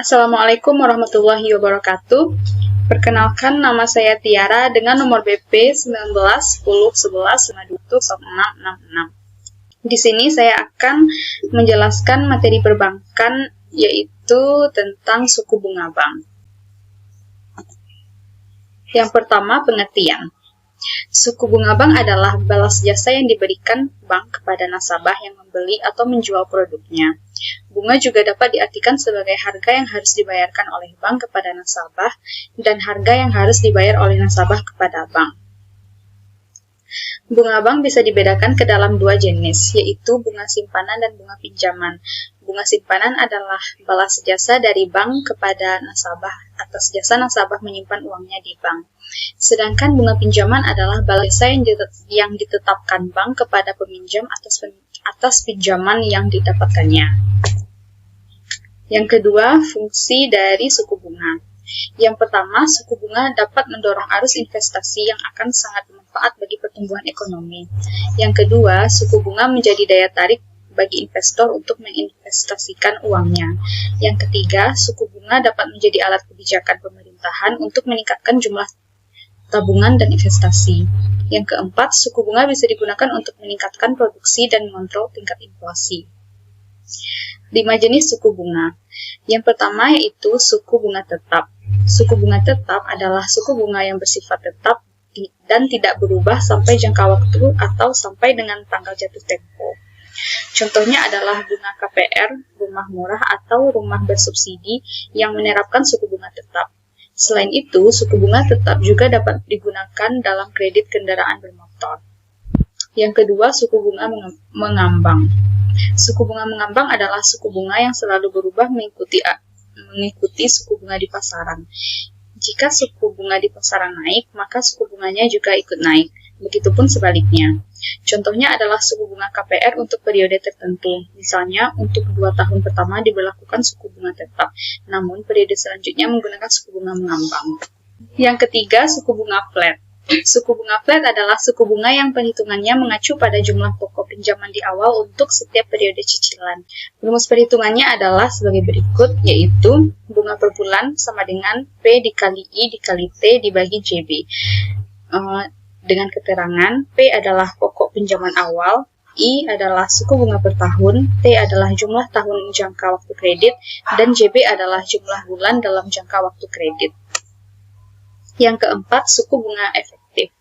Assalamualaikum warahmatullahi wabarakatuh. Perkenalkan, nama saya Tiara dengan nomor BP 19 10 11 52 1666. Di sini saya akan menjelaskan materi perbankan, yaitu tentang suku bunga bank. Yang pertama, pengertian. Suku bunga bank adalah balas jasa yang diberikan bank kepada nasabah yang membeli atau menjual produknya. Bunga juga dapat diartikan sebagai harga yang harus dibayarkan oleh bank kepada nasabah dan harga yang harus dibayar oleh nasabah kepada bank. Bunga bank bisa dibedakan ke dalam dua jenis, yaitu bunga simpanan dan bunga pinjaman. Bunga simpanan adalah balas jasa dari bank kepada nasabah atas jasa nasabah menyimpan uangnya di bank. Sedangkan bunga pinjaman adalah balas jasa yang ditetapkan bank kepada peminjam atas pinjaman yang didapatkannya. Yang kedua, fungsi dari suku bunga. Yang pertama, suku bunga dapat mendorong arus investasi yang akan sangat bermanfaat bagi pertumbuhan ekonomi. Yang kedua, suku bunga menjadi daya tarik bagi investor untuk menginvestasikan uangnya. Yang ketiga, suku bunga dapat menjadi alat kebijakan pemerintahan untuk meningkatkan jumlah tabungan dan investasi. Yang keempat, suku bunga bisa digunakan untuk meningkatkan produksi dan mengontrol tingkat inflasi. 5 jenis suku bunga. Yang pertama yaitu suku bunga tetap. Suku bunga tetap adalah suku bunga yang bersifat tetap dan tidak berubah sampai jangka waktu atau sampai dengan tanggal jatuh tempo. Contohnya adalah bunga KPR, rumah murah atau rumah bersubsidi yang menerapkan suku bunga tetap. Selain itu, suku bunga tetap juga dapat digunakan dalam kredit kendaraan bermotor. Yang kedua, suku bunga mengambang. Suku bunga mengambang adalah suku bunga yang selalu berubah mengikuti suku bunga di pasaran. Jika suku bunga di pasaran naik, maka suku bunganya juga ikut naik. Begitupun sebaliknya. Contohnya adalah suku bunga KPR untuk periode tertentu. Misalnya, untuk 2 tahun pertama diberlakukan suku bunga tetap, namun periode selanjutnya menggunakan suku bunga mengambang. Yang ketiga, suku bunga flat. Suku bunga flat adalah suku bunga yang perhitungannya mengacu pada jumlah pokok pinjaman di awal untuk setiap periode cicilan. Rumus perhitungannya adalah sebagai berikut, yaitu bunga per bulan sama dengan P dikali I dikali T dibagi JB. Dengan keterangan, P adalah pokok pinjaman awal, I adalah suku bunga per tahun, T adalah jumlah tahun jangka waktu kredit, dan JB adalah jumlah bulan dalam jangka waktu kredit. Yang keempat, suku bunga efektif.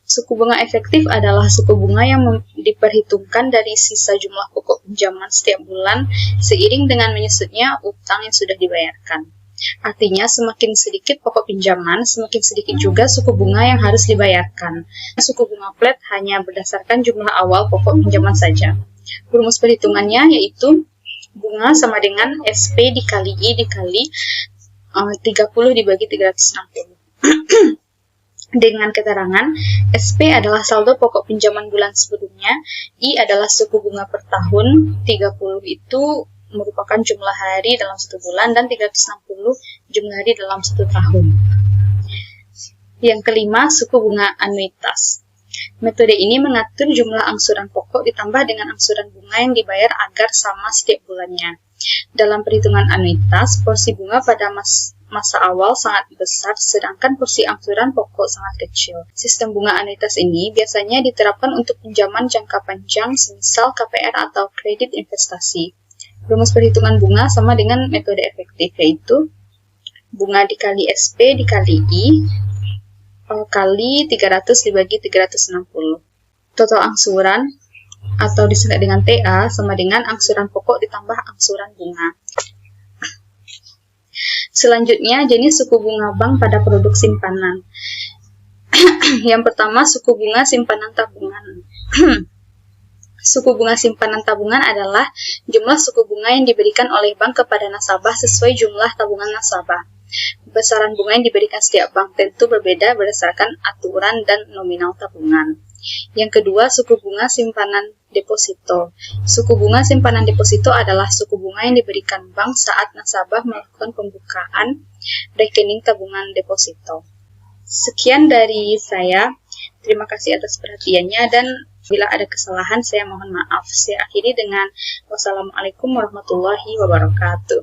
Suku bunga efektif adalah suku bunga yang diperhitungkan dari sisa jumlah pokok pinjaman setiap bulan seiring dengan menyusutnya utang yang sudah dibayarkan. Artinya, semakin sedikit pokok pinjaman, semakin sedikit juga suku bunga yang harus dibayarkan. Suku bunga flat hanya berdasarkan jumlah awal pokok pinjaman saja. Rumus perhitungannya yaitu bunga sama dengan SP dikali I dikali 30 dibagi 360. Dengan keterangan, SP adalah saldo pokok pinjaman bulan sebelumnya, I adalah suku bunga per tahun, 30 itu merupakan jumlah hari dalam 1 bulan, dan 360 jumlah hari dalam 1 tahun. Yang kelima, suku bunga anuitas. Metode ini mengatur jumlah angsuran pokok ditambah dengan angsuran bunga yang dibayar agar sama setiap bulannya. Dalam perhitungan anuitas, porsi bunga pada masa awal sangat besar, sedangkan porsi angsuran pokok sangat kecil. Sistem bunga anuitas ini biasanya diterapkan untuk pinjaman jangka panjang, semisal KPR atau kredit investasi. Rumus perhitungan bunga sama dengan metode efektif, yaitu bunga dikali SP dikali I kali 300 dibagi 360. Total angsuran atau disingkat dengan TA sama dengan angsuran pokok ditambah angsuran bunga. Selanjutnya, jenis suku bunga bank pada produk simpanan. Yang pertama, suku bunga simpanan tabungan. Suku bunga simpanan tabungan adalah jumlah suku bunga yang diberikan oleh bank kepada nasabah sesuai jumlah tabungan nasabah. Besaran bunga yang diberikan setiap bank tentu berbeda berdasarkan aturan dan nominal tabungan. Yang kedua, suku bunga simpanan deposito. Suku bunga simpanan deposito adalah suku bunga yang diberikan bank saat nasabah melakukan pembukaan rekening tabungan deposito. Sekian dari saya. Terima kasih atas perhatiannya, dan bila ada kesalahan saya mohon maaf. Saya akhiri dengan wassalamualaikum warahmatullahi wabarakatuh.